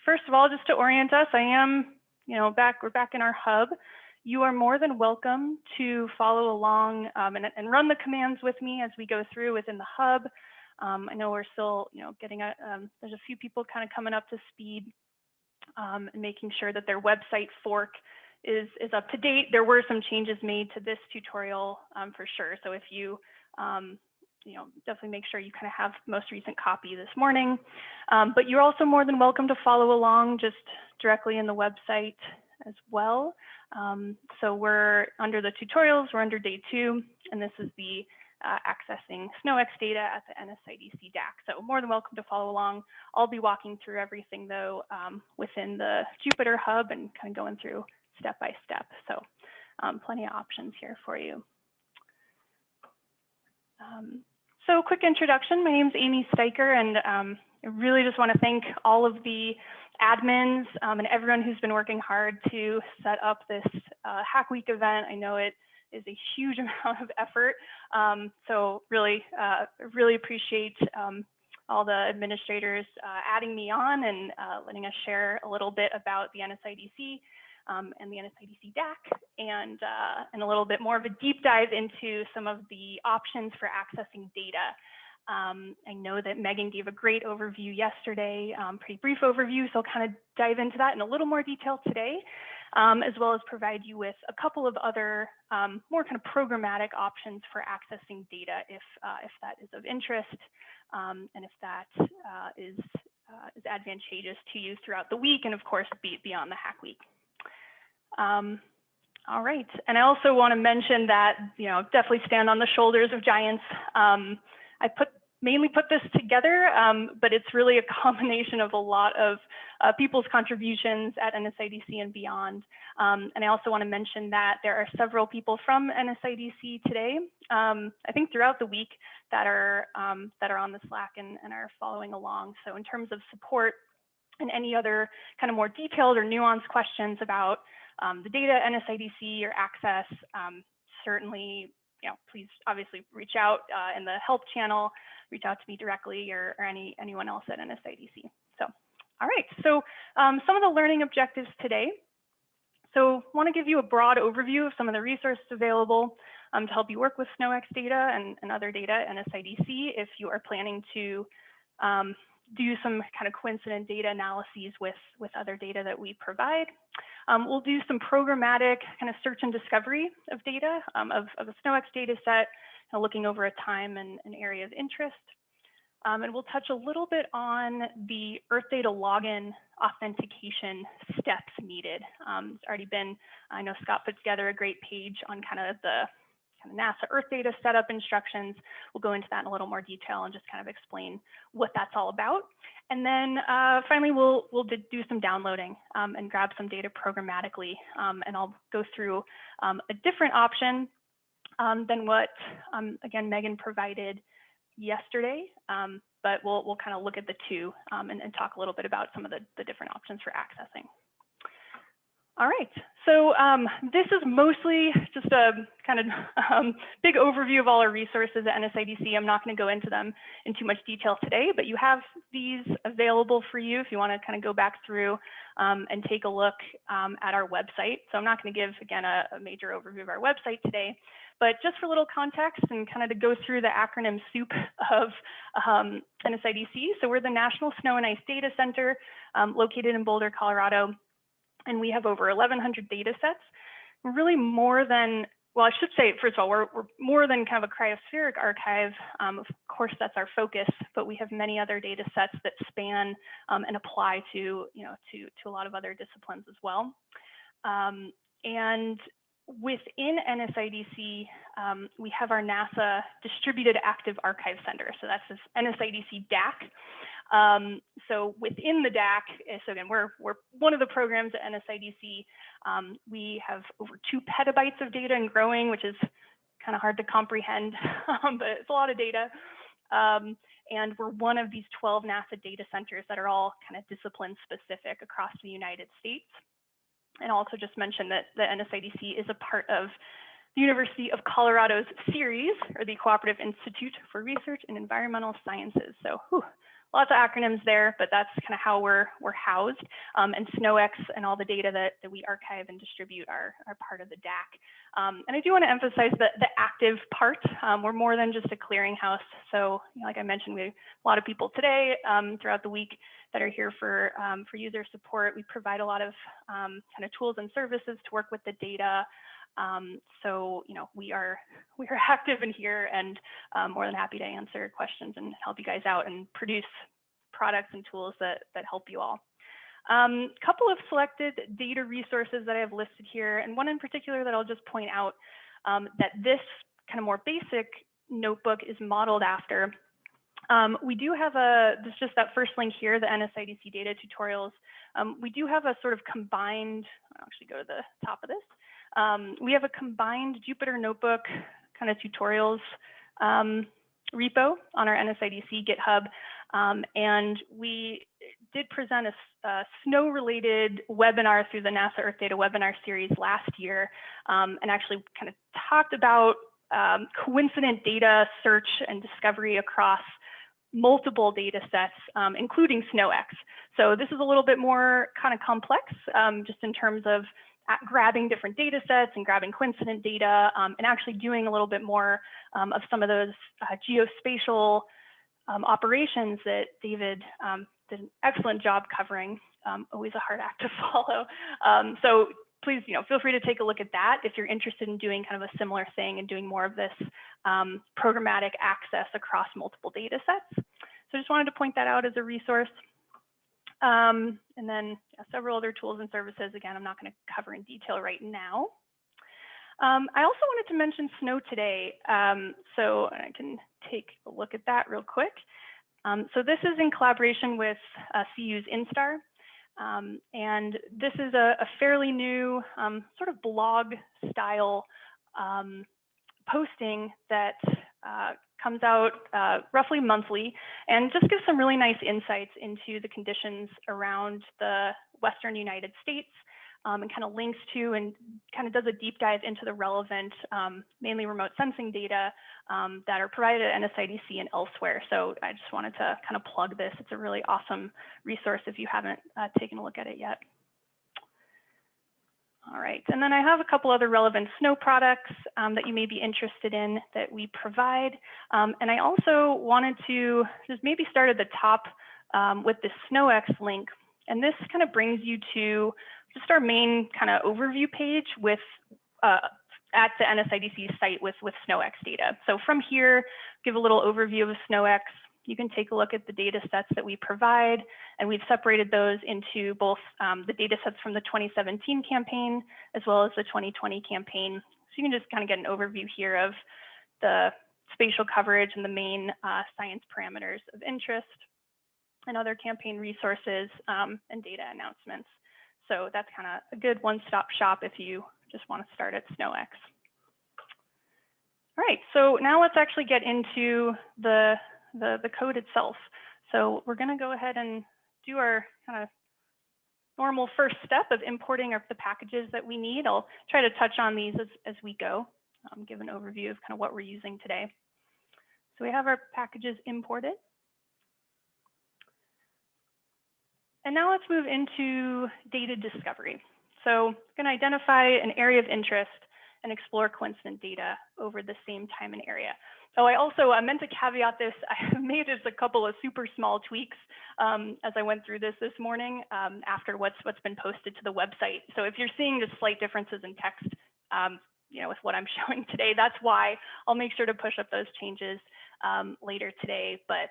first of all, just to orient us, I am, we're back in our hub. You are more than welcome to follow along and run the commands with me as we go through within the hub. I know we're still, getting there's a few people kind of coming up to speed and making sure that their website fork is up to date. There were some changes made to this tutorial for sure. So if you, definitely make sure you kind of have the most recent copy this morning. But you're also more than welcome to follow along just directly in the website as well. So we're under the tutorials, we're under day 2, and this is the accessing SnowEx data at the NSIDC DAC. So more than welcome to follow along. I'll be walking through everything though within the Jupyter hub and kind of going through step by step. So plenty of options here for you. So quick introduction, my name is Amy Steiker, and I really just want to thank all of the admins and everyone who's been working hard to set up this Hack Week event. I know it is a huge amount of effort. So really appreciate all the administrators adding me on and letting us share a little bit about the NSIDC and the NSIDC DAC and a little bit more of a deep dive into some of the options for accessing data. I know that Megan gave a great overview yesterday, pretty brief overview, so I'll kind of dive into that in a little more detail today, as well as provide you with a couple of other more kind of programmatic options for accessing data if that is of interest and if that is advantageous to you throughout the week and of course beyond the Hack Week. All right, and I also want to mention that, definitely stand on the shoulders of giants. I mainly put this together, but it's really a combination of a lot of people's contributions at NSIDC and beyond. And I also want to mention that there are several people from NSIDC today, I think throughout the week, that are on the Slack and are following along. So in terms of support and any other kind of more detailed or nuanced questions about the data, NSIDC, or access, certainly, please obviously reach out in the help channel, reach out to me directly or anyone else at NSIDC. So, all right, so some of the learning objectives today. So want to give you a broad overview of some of the resources available to help you work with SnowEx data and other data at NSIDC if you are planning to do some kind of coincident data analyses with other data that we provide. We'll do some programmatic kind of search and discovery of data, of a SnowEx data set, looking over a time and an area of interest. And we'll touch a little bit on the EarthData Login authentication steps needed. It's already been, I know Scott put together a great page on kind of the NASA EarthData setup instructions. We'll go into that in a little more detail and just kind of explain what that's all about. And then finally, we'll do some downloading and grab some data programmatically. And I'll go through a different option than what, again, Megan provided yesterday. But we'll kind of look at the two and talk a little bit about some of the different options for accessing. All right, so this is mostly just a kind of big overview of all our resources at NSIDC. I'm not going to go into them in too much detail today, but you have these available for you if you want to kind of go back through and take a look at our website. So I'm not going to give, again, a major overview of our website today, but just for a little context and kind of to go through the acronym soup of NSIDC. So we're the National Snow and Ice Data Center located in Boulder, Colorado. And we have over 1,100 data sets. We're really more than, well, I should say, first of all, we're more than kind of a cryospheric archive. Of course, that's our focus, but we have many other data sets that span and apply to, to a lot of other disciplines as well. And within NSIDC, we have our NASA Distributed Active Archive Center. So that's this NSIDC DAC. So within the DAC, so again, we're one of the programs at NSIDC. We have over 2 petabytes of data and growing, which is kind of hard to comprehend, but it's a lot of data. And we're one of these 12 NASA data centers that are all kind of discipline specific across the United States. And also just mention that the NSIDC is a part of the University of Colorado's CERES, or the Cooperative Institute for Research in Environmental Sciences. So a lots of acronyms there, but that's kind of how we're housed. And SnowEx and all the data that we archive and distribute are part of the DAC. And I do want to emphasize the active part. We're more than just a clearinghouse. So, like I mentioned, we have a lot of people today throughout the week that are here for user support. We provide a lot of kind of tools and services to work with the data. So, we are active in here and more than happy to answer questions and help you guys out and produce products and tools that help you all. Couple of selected data resources that I have listed here, and one in particular that I'll just point out that this kind of more basic notebook is modeled after. We do have this is just that first link here, the NSIDC data tutorials. We do have a sort of combined, I'll actually go to the top of this. We have a combined Jupyter Notebook kind of tutorials repo on our NSIDC GitHub. And we did present a snow-related webinar through the NASA EarthData webinar series last year, and actually kind of talked about coincident data search and discovery across multiple data sets, including SnowEx. So this is a little bit more kind of complex, just in terms of grabbing different data sets and grabbing coincident data, and actually doing a little bit more of some of those geospatial operations that David did an excellent job covering. Always a hard act to follow. So please, feel free to take a look at that if you're interested in doing kind of a similar thing and doing more of this programmatic access across multiple data sets. So just wanted to point that out as a resource. And then several other tools and services. Again, I'm not going to cover in detail right now. I also wanted to mention Snow Today. So I can take a look at that real quick. So this is in collaboration with CU's Instar. And this is a fairly new sort of blog style posting that comes out roughly monthly and just gives some really nice insights into the conditions around the Western United States, and kind of links to and kind of does a deep dive into the relevant, mainly remote sensing data that are provided at NSIDC and elsewhere. So I just wanted to kind of plug this. It's a really awesome resource if you haven't taken a look at it yet. All right, and then I have a couple other relevant Snow products that you may be interested in that we provide. And I also wanted to just maybe start at the top with the SnowEx link. And this kind of brings you to just our main kind of overview page with at the NSIDC site with SnowEx data. So from here, give a little overview of SnowEx. You can take a look at the data sets that we provide, and we've separated those into both the data sets from the 2017 campaign as well as the 2020 campaign. So you can just kind of get an overview here of the spatial coverage and the main science parameters of interest and other campaign resources and data announcements. So that's kind of a good one-stop shop if you just want to start at SnowEx. All right, so now let's actually get into the code itself. So we're going to go ahead and do our kind of normal first step of importing the packages that we need. I'll try to touch on these as we go, give an overview of kind of what we're using today. So we have our packages imported. And now let's move into data discovery. So I'm going to identify an area of interest and explore coincident data over the same time and area. Oh, I also meant to caveat this. I made just a couple of super small tweaks as I went through this morning after what's been posted to the website. So if you're seeing just slight differences in text, with what I'm showing today, that's why. I'll make sure to push up those changes later today, but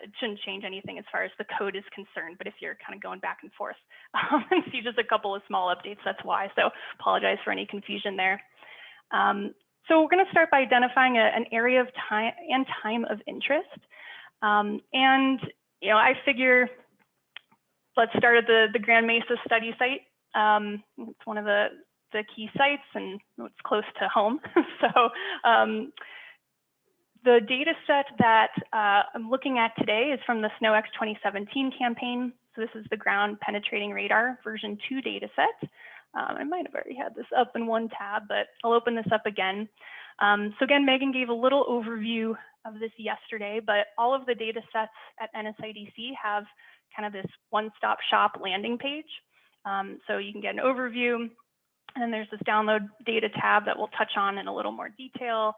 it shouldn't change anything as far as the code is concerned. But if you're kind of going back and forth and see just a couple of small updates, that's why. So apologize for any confusion there. So we're going to start by identifying an area of time of interest. And I figure let's start at the Grand Mesa study site. It's one of the key sites and it's close to home. So the data set that I'm looking at today is from the SnowEx 2017 campaign. So this is the ground penetrating radar version 2 data set. I might have already had this up in one tab, but I'll open this up again. So again, Megan gave a little overview of this yesterday, but all of the data sets at NSIDC have kind of this one-stop shop landing page. So you can get an overview, and then there's this download data tab that we'll touch on in a little more detail.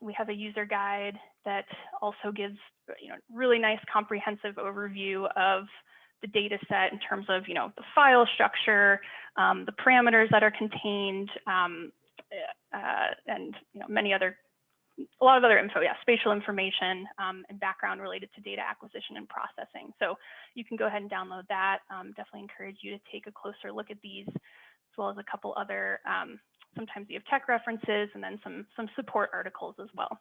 We have a user guide that also gives, really nice comprehensive overview of the data set in terms of, the file structure, the parameters that are contained, and a lot of other info, spatial information and background related to data acquisition and processing. So you can go ahead and download that. Definitely encourage you to take a closer look at these, as well as a couple other, sometimes you have tech references and then some support articles as well.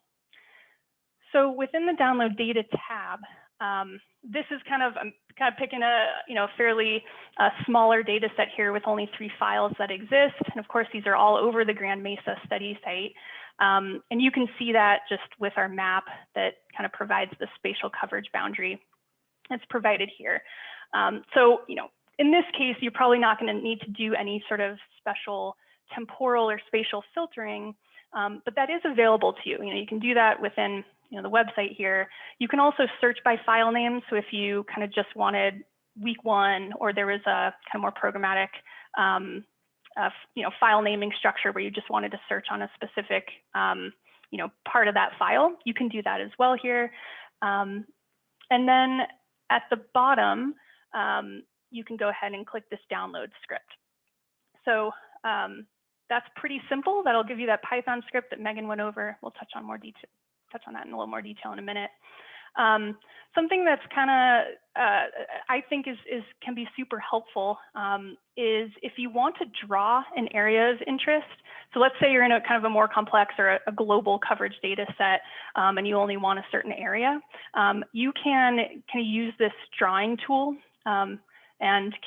So within the download data tab, this is I'm kind of picking a fairly smaller data set here with only 3 files that exist. And of course, these are all over the Grand Mesa study site. And you can see that just with our map that kind of provides the spatial coverage boundary that's provided here. So, in this case, you're probably not going to need to do any sort of special temporal or spatial filtering, but that is available to you. You can do that within the website here. You can also search by file name. So if you kind of just wanted week 1, or there was a kind of more programmatic file naming structure where you just wanted to search on a specific, part of that file, you can do that as well here. And then at the bottom, you can go ahead and click this download script. So that's pretty simple. That'll give you that Python script that Megan went over. We'll touch on that in a little more detail in a minute. Something that's kind of, I think can be super helpful is if you want to draw an area of interest. So let's say you're in a kind of a more complex or a global coverage data set, and you only want a certain area. You can use this drawing tool and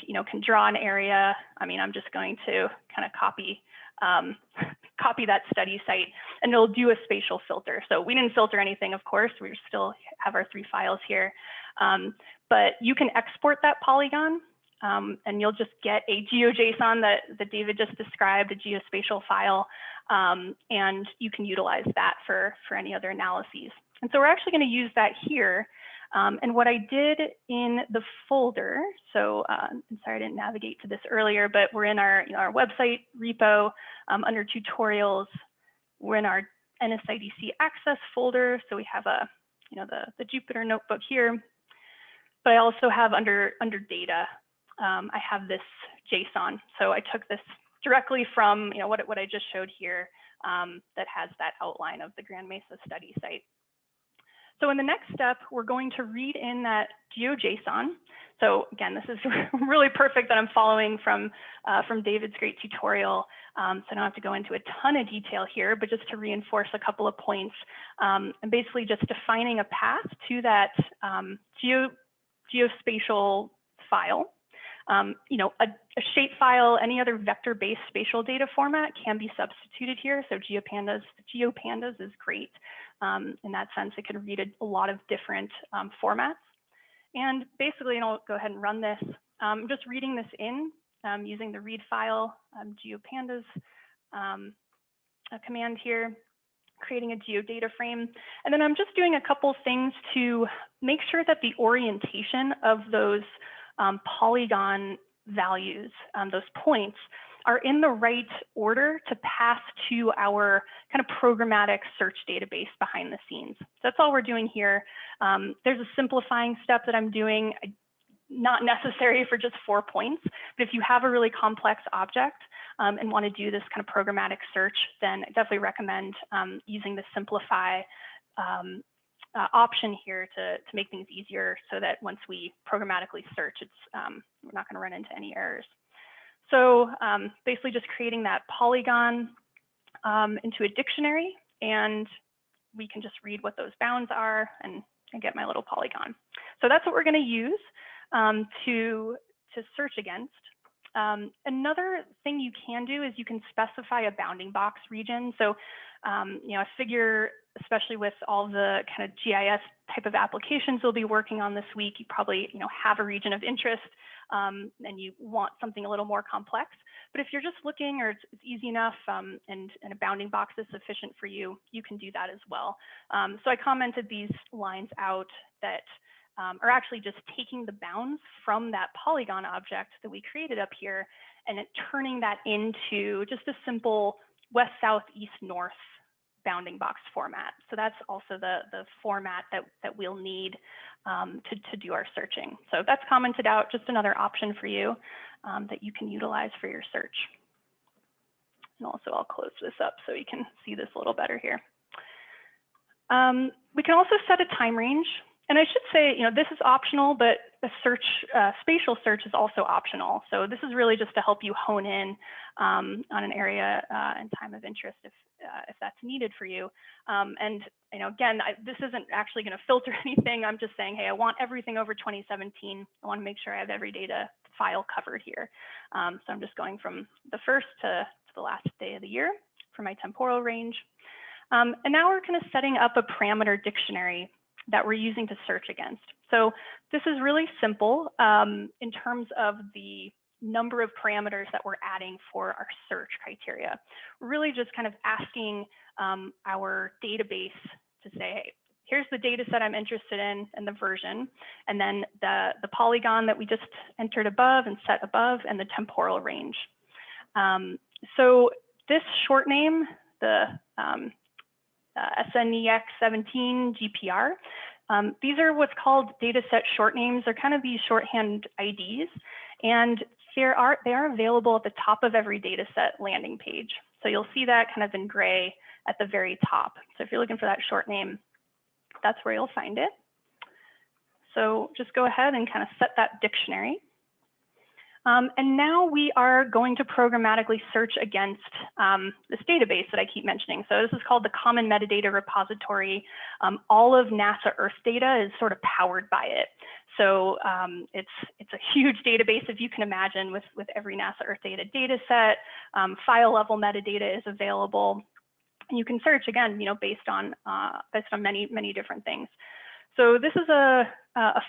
can draw an area. I mean, I'm just going to kind of copy that study site, and it'll do a spatial filter. So we didn't filter anything, of course. We still have our 3 files here, but you can export that polygon, and you'll just get a Geojson that David just described, a geospatial file, and you can utilize that for any other analyses. And so we're actually going to use that here. And what I did in the folder, so I'm sorry I didn't navigate to this earlier, but we're in our, our website repo under tutorials. We're in our NSIDC Access folder. So we have the Jupyter notebook here, but I also have under data, I have this JSON. So I took this directly from what I just showed here that has that outline of the Grand Mesa study site. So in the next step, we're going to read in that Geojson. So again, this is really perfect that I'm following from David's great tutorial. So I don't have to go into a ton of detail here, but just to reinforce a couple of points, and basically just defining a path to that geospatial file. A shape file, any other vector-based spatial data format can be substituted here. So GeoPandas is great. In that sense, it can read a lot of different formats. And basically, I'll go ahead and run this. I'm just reading this in using the read file GeoPandas command here, creating a geodata frame. And then I'm just doing a couple things to make sure that the orientation of those polygon values, those points, are in the right order to pass to our kind of programmatic search database behind the scenes. So that's all we're doing here. There's a simplifying step that I'm doing, not necessary for just 4 points, but if you have a really complex object and want to do this kind of programmatic search, then I definitely recommend using the simplify option here to make things easier so that once we programmatically search, we're not going to run into any errors. So basically just creating that polygon into a dictionary, and we can just read what those bounds are and get my little polygon. So that's what we're going to use to search against. Another thing you can do is you can specify a bounding box region. So I figure, especially with all the kind of GIS type of applications we'll be working on this week, you probably have a region of interest and you want something a little more complex. But if you're just looking, or it's easy enough, and a bounding box is sufficient for you, you can do that as well. So I commented these lines out that are actually just taking the bounds from that polygon object that we created up here and turning that into just a simple west, south, east, north bounding box format. So that's also the format that we'll need to do our searching. So that's commented out, just another option for you that you can utilize for your search. And also I'll close this up so you can see this a little better here. We can also set a time range. And I should say, this is optional, but a search, spatial search is also optional. So this is really just to help you hone in on an area and time of interest if that's needed for you. And again, this isn't actually going to filter anything. I'm just saying, hey, I want everything over 2017. I want to make sure I have every data file covered here. So I'm just going from the first to the last day of the year for my temporal range. And now we're kind of setting up a parameter dictionary that we're using to search against. So this is really simple in terms of the number of parameters that we're adding for our search criteria. We're really just kind of asking our database to say, hey, here's the data set I'm interested in and the version, and then the polygon that we just entered above and set above, and the temporal range. So this short name, the SNEX 17 GPR. These are what's called dataset short names. They're kind of these shorthand IDs, and they are available at the top of every dataset landing page. So you'll see that kind of in gray at the very top. So if you're looking for that short name, that's where you'll find it. So just go ahead and kind of set that dictionary. And now we are going to programmatically search against this database that I keep mentioning. So this is called the Common Metadata Repository. All of NASA EarthData is sort of powered by it. So it's a huge database, if you can imagine, with every NASA EarthData data set. File level metadata is available. And you can search, again, based on many, many different things. So this is a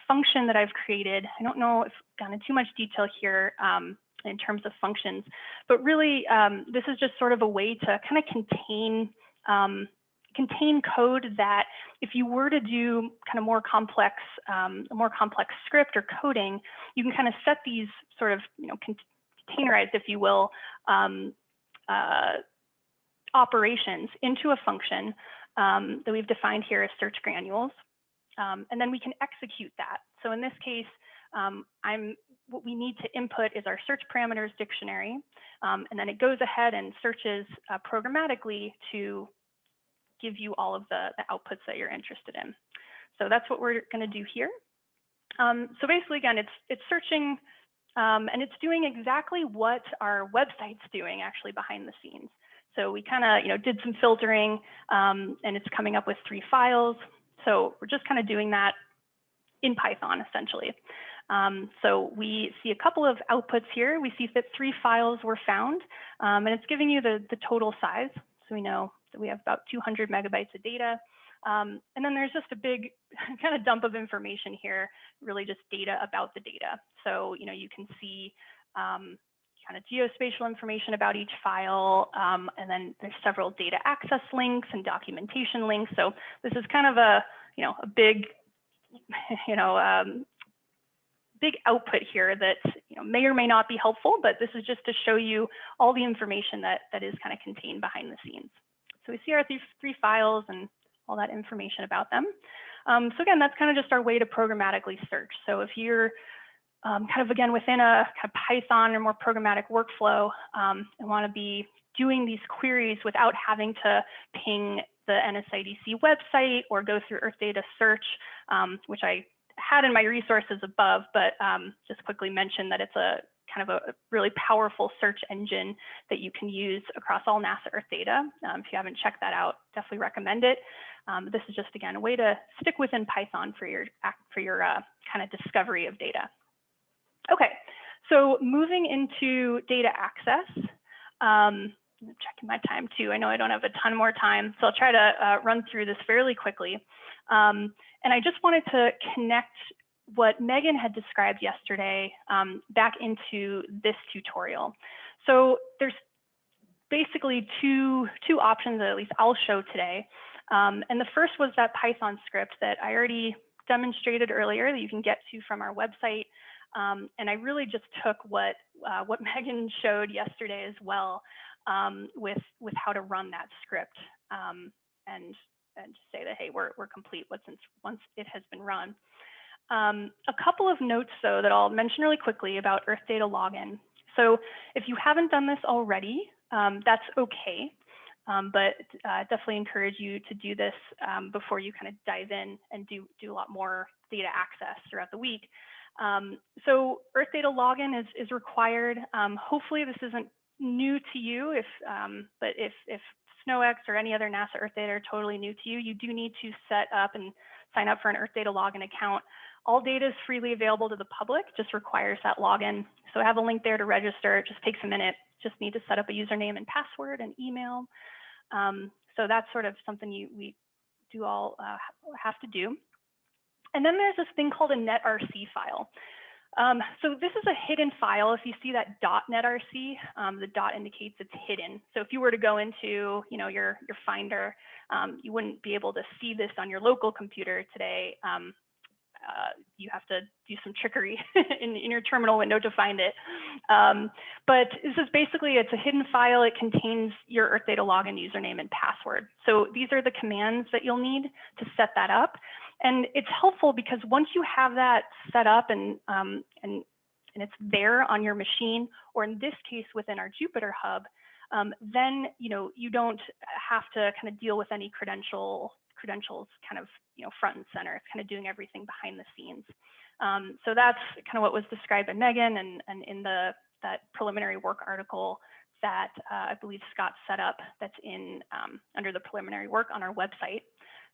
function that I've created. I don't know if I've gone into too much detail here in terms of functions, but really this is just sort of a way to kind of contain code that if you were to do kind of a more complex script or coding, you can kind of set these sort of containerized, if you will, operations into a function that we've defined here as search granules. And then we can execute that. So in this case, what we need to input is our search parameters dictionary, and then it goes ahead and searches programmatically to give you all of the outputs that you're interested in. So that's what we're going to do here. So basically, again, it's searching, and it's doing exactly what our website's doing actually behind the scenes. So we kind of did some filtering, and it's coming up with 3 files. So we're just kind of doing that in Python, essentially. So we see a couple of outputs here. We see that 3 files were found, and it's giving you the total size. So we know that we have about 200 megabytes of data. And then there's just a big kind of dump of information here, really just data about the data. So, you can see kind of geospatial information about each file, and then there's several data access links and documentation links. So this is kind of a big, big output here that may or may not be helpful, but this is just to show you all the information that is kind of contained behind the scenes. So we see our 3 files and all that information about them. So again, that's kind of just our way to programmatically search. So if you're kind of, again, within a kind of Python or more programmatic workflow and want to be doing these queries without having to ping the NSIDC website or go through EarthData search, which I had in my resources above, but just quickly mention that it's a kind of a really powerful search engine that you can use across all NASA EarthData. If you haven't checked that out, definitely recommend it. This is just, again, a way to stick within Python for your kind of discovery of data. Okay, so moving into data access. I'm checking my time too. I know I don't have a ton more time, so I'll try to run through this fairly quickly. And I just wanted to connect what Megan had described yesterday back into this tutorial. So there's basically two options that at least I'll show today. And the first was that Python script that I already demonstrated earlier that you can get to from our website. And I really just took what Megan showed yesterday as well with how to run that script and just say that, hey, we're complete once it has been run. A couple of notes, though, that I'll mention really quickly about EarthData Login. So if you haven't done this already, that's okay. But definitely encourage you to do this before you kind of dive in and do a lot more data access throughout the week. So EarthData Login is required. Hopefully this isn't new to you, but if SnowEx or any other NASA EarthData are totally new to you, you do need to set up and sign up for an EarthData Login account. All data is freely available to the public, just requires that login. So I have a link there to register. It just takes a minute. Just need to set up a username and password and email. So that's sort of something we do all have to do. And then there's this thing called a Netrc file. So this is a hidden file. If you see that .netrc, the dot indicates it's hidden. So if you were to go into your Finder, you wouldn't be able to see this on your local computer today. You have to do some trickery in your terminal window to find it. But this is basically, it's a hidden file. It contains your EarthData Login username and password. So these are the commands that you'll need to set that up. And it's helpful because once you have that set up and it's there on your machine, or in this case within our Jupyter Hub, then you don't have to kind of deal with any credentials kind of front and center. It's kind of doing everything behind the scenes. So that's kind of what was described by Megan and in that preliminary work article that I believe Scott set up that's in under the preliminary work on our website.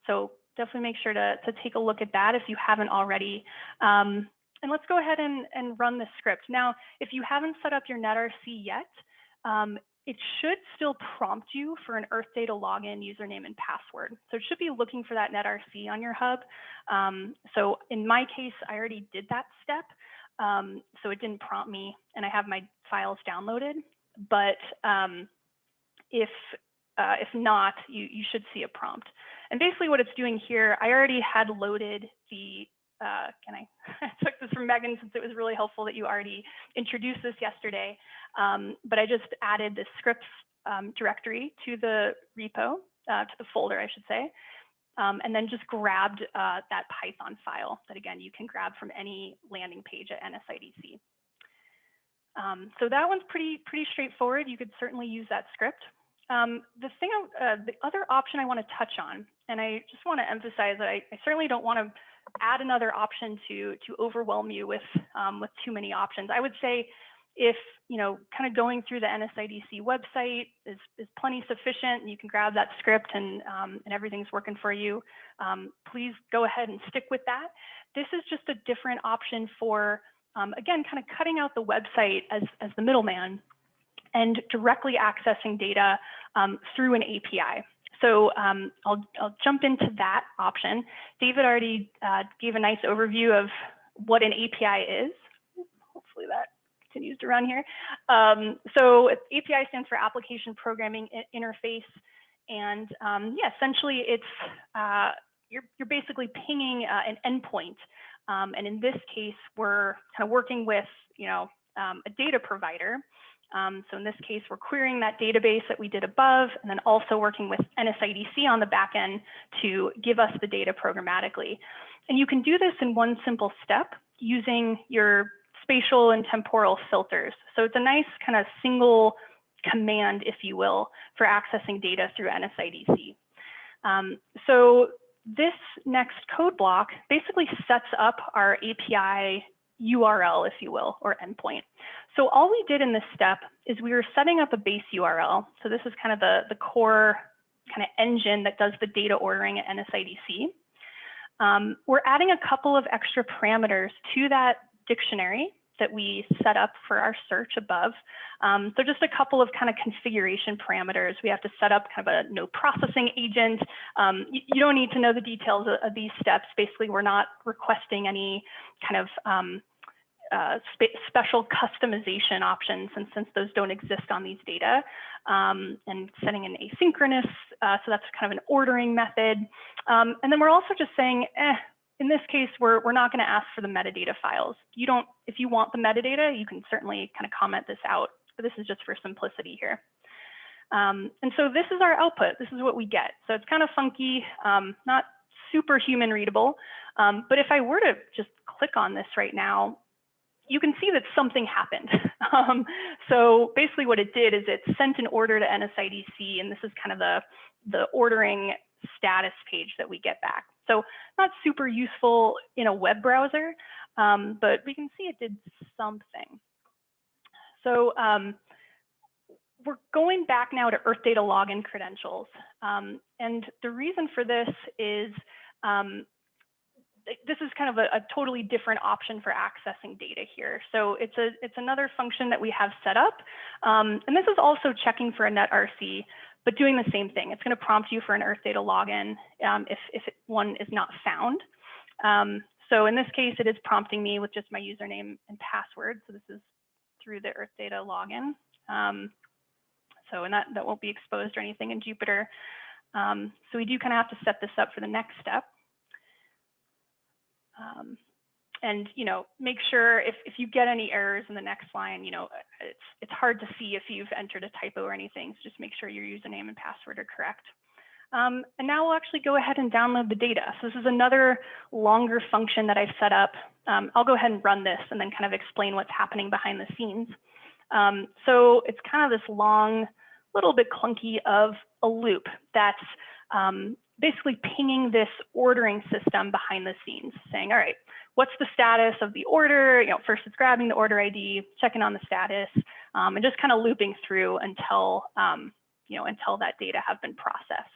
So definitely make sure to take a look at that if you haven't already. And let's go ahead and run the script. Now, if you haven't set up your Netrc yet, it should still prompt you for an EarthData Login username and password. So it should be looking for that Netrc on your hub. So in my case, I already did that step. So it didn't prompt me, and I have my files downloaded. But if not, you should see a prompt. And basically what it's doing here, I already had loaded the, I took this from Megan since it was really helpful that you already introduced this yesterday. But I just added the scripts directory to the repo, to the folder, I should say, and then just grabbed that Python file that, again, you can grab from any landing page at NSIDC. So that one's pretty straightforward. You could certainly use that script. The other option I want to touch on, and I just want to emphasize that I certainly don't want to add another option to overwhelm you with too many options. I would say if kind of going through the NSIDC website is plenty sufficient, and you can grab that script and everything's working for you, please go ahead and stick with that. This is just a different option for again, kind of cutting out the website as the middleman and directly accessing data through an API. So I'll jump into that option. David already gave a nice overview of what an API is. Hopefully that continues to run here. So API stands for Application Programming Interface. And yeah, essentially it's, you're basically pinging an endpoint. And in this case, we're kind of working with, a data provider. So in this case, we're querying that database that we did above, and then also working with NSIDC on the back end to give us the data programmatically. And you can do this in one simple step using your spatial and temporal filters. So it's a nice kind of single command, if you will, for accessing data through NSIDC. So this next code block basically sets up our API URL, if you will, or endpoint. So all we did in this step is we were setting up a base URL. So this is kind of the core kind of engine that does the data ordering at NSIDC. We're adding a couple of extra parameters to that dictionary that we set up for our search above. So just a couple of kind of configuration parameters. We have to set up kind of a no processing agent. You don't need to know the details of these steps. Basically, we're not requesting any kind of special customization options, and since those don't exist on these data, and setting an asynchronous, so that's kind of an ordering method. And then we're also just saying, in this case, we're not going to ask for the metadata files. If you want the metadata, you can certainly kind of comment this out, but this is just for simplicity here. And so this is our output. This is what we get. So it's kind of funky, not super human readable, but if I were to just click on this right now, you can see that something happened. So basically what it did is it sent an order to NSIDC, and this is kind of the ordering status page that we get back. So not super useful in a web browser, but we can see it did something. So we're going back now to EarthData Login credentials. And the reason for this is this is kind of a totally different option for accessing data here. So it's another function that we have set up. And this is also checking for a Netrc, but doing the same thing. It's going to prompt you for an EarthData login if one is not found. So in this case, it is prompting me with just my username and password. So this is through the EarthData login. And that won't be exposed or anything in Jupyter. So we do kind of have to set this up for the next step. And make sure if you get any errors in the next line, it's hard to see if you've entered a typo or anything. So just make sure your username and password are correct. And now we'll actually go ahead and download the data. So this is another longer function that I've set up. I'll go ahead and run this and then kind of explain what's happening behind the scenes. So it's kind of this long, little bit clunky of a loop that's basically pinging this ordering system behind the scenes, saying, all right, what's the status of the order? First it's grabbing the order ID, checking on the status, and just kind of looping through until until that data have been processed.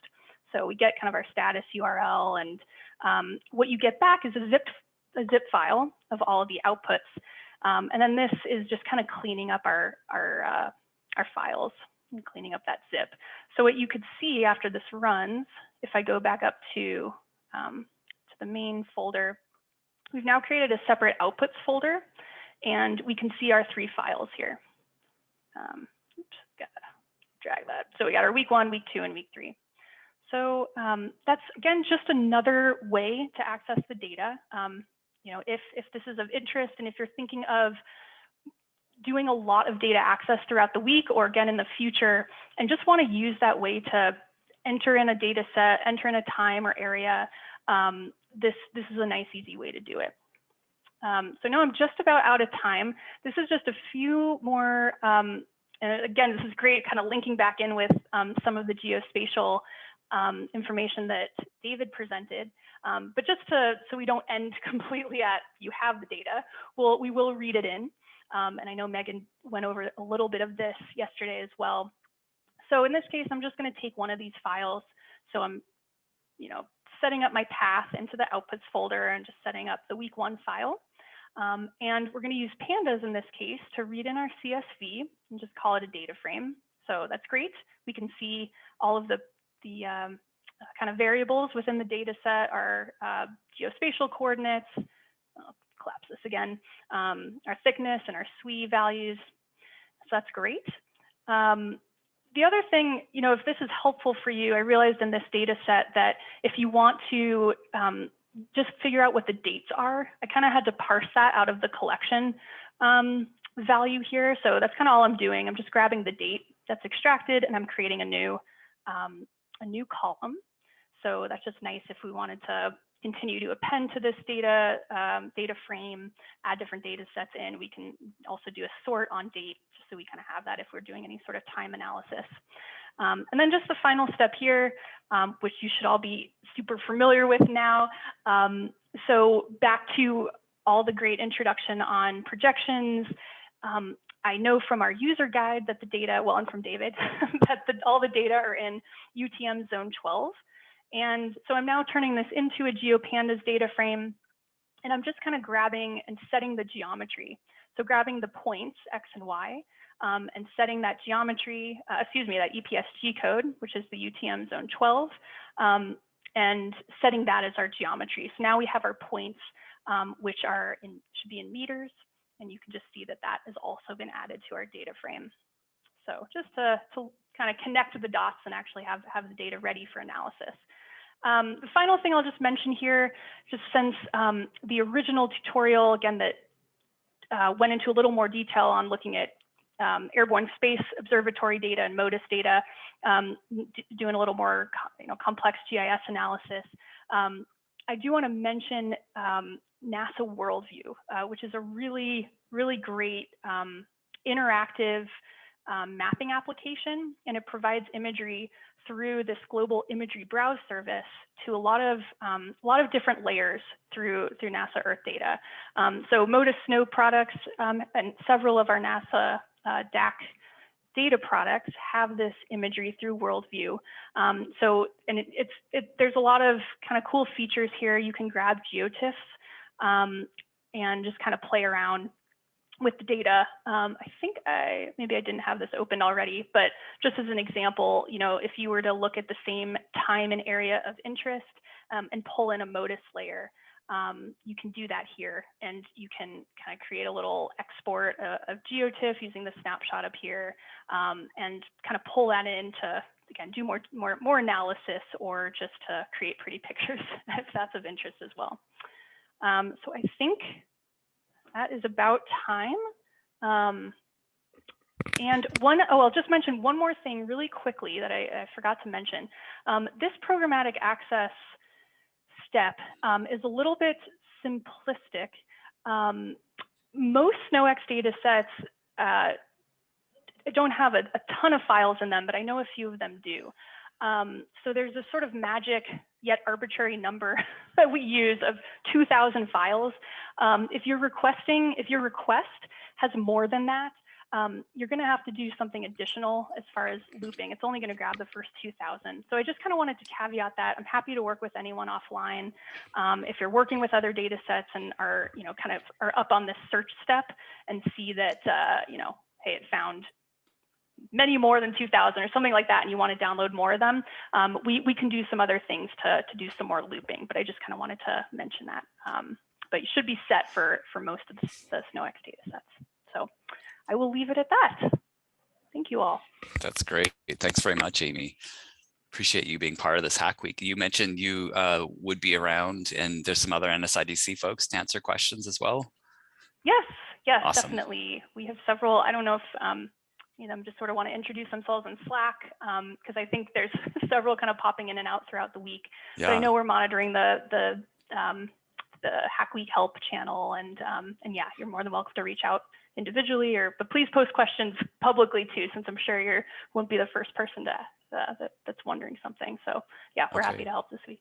So we get kind of our status URL, and what you get back is a zip file of all of the outputs, and then this is just kind of cleaning up our files and cleaning up that zip. So what you could see after this runs, if I go back up to the main folder, we've now created a separate outputs folder, and we can see our 3 files here. Oops, gotta drag that. So we got our week 1, week 2, and week 3. So that's, again, just another way to access the data. If this is of interest, and if you're thinking of doing a lot of data access throughout the week, or again in the future, and just want to use that way to enter in a data set, enter in a time or area, this is a nice, easy way to do it. So now I'm just about out of time. This is just a few more, and again, this is great, kind of linking back in with some of the geospatial information that David presented. But just so we don't end completely at you have the data, we will read it in. And I know Megan went over a little bit of this yesterday as well. So in this case, I'm just going to take one of these files. So I'm, setting up my path into the outputs folder and just setting up the week 1 file. And we're going to use pandas in this case to read in our CSV and just call it a data frame. So that's great. We can see all of the kind of variables within the data set, our geospatial coordinates. I'll collapse this again, our thickness and our SWE values. So that's great. The other thing, if this is helpful for you, I realized in this data set that if you want to just figure out what the dates are, I kind of had to parse that out of the collection value here. So that's kind of all I'm doing. I'm just grabbing the date that's extracted, and I'm creating a new column. So that's just nice if we wanted to continue to append to this data frame, add different data sets in. We can also do a sort on date, just so we kind of have that if we're doing any sort of time analysis. And then just the final step here, which you should all be super familiar with now. So back to all the great introduction on projections. I know from our user guide that the data, well, and from David, that all the data are in UTM zone 12. And so I'm now turning this into a GeoPandas data frame, and I'm just kind of grabbing and setting the geometry. So grabbing the points, X and Y, and setting that geometry, that EPSG code, which is the UTM zone 12, and setting that as our geometry. So now we have our points, which should be in meters, and you can just see that that has also been added to our data frame. So just to kind of connect the dots and actually have the data ready for analysis. The final thing I'll just mention here, just since the original tutorial, again, that went into a little more detail on looking at airborne space observatory data and MODIS data, doing a little more complex GIS analysis. I do want to mention NASA Worldview, which is a really, really great interactive mapping application, and it provides imagery through this global imagery browse service to a lot of different layers through NASA EarthData. So MODIS Snow products and several of our NASA DAC data products have this imagery through Worldview. There's a lot of kind of cool features here. You can grab geotiffs and just kind of play around with the data. I think maybe I didn't have this open already, but just as an example, if you were to look at the same time and area of interest and pull in a MODIS layer, you can do that here, and you can kind of create a little export of geotiff using the snapshot up here, and kind of pull that in to, again, do more analysis, or just to create pretty pictures if that's of interest as well. So I think that is about time. And I'll just mention one more thing really quickly that I forgot to mention. This programmatic access step is a little bit simplistic. Most SnowEx data sets don't have a ton of files in them, but I know a few of them do. So there's a sort of magic yet arbitrary number that we use of 2,000 files. If your request has more than that, you're going to have to do something additional as far as looping. It's only going to grab the first 2,000. So I just kind of wanted to caveat that. I'm happy to work with anyone offline. If you're working with other data sets and are, kind of are up on this search step and see that, hey, it found many more than 2,000 or something like that, and you want to download more of them, we can do some other things to do some more looping, but I just kind of wanted to mention that. But you should be set for most of the SnowEx data sets. So I will leave it at that. Thank you all. That's great. Thanks very much, Amy. Appreciate you being part of this Hack Week. You mentioned you would be around, and there's some other NSIDC folks to answer questions as well. Yes, awesome. Definitely. We have several. I don't know if just sort of want to introduce themselves in Slack, because I think there's several kind of popping in and out throughout the week. Yeah. But I know we're monitoring the Hack Week Help channel, and yeah, you're more than welcome to reach out individually, but please post questions publicly too, since I'm sure you won't be the first person that's wondering something. So yeah, we're happy to help this week.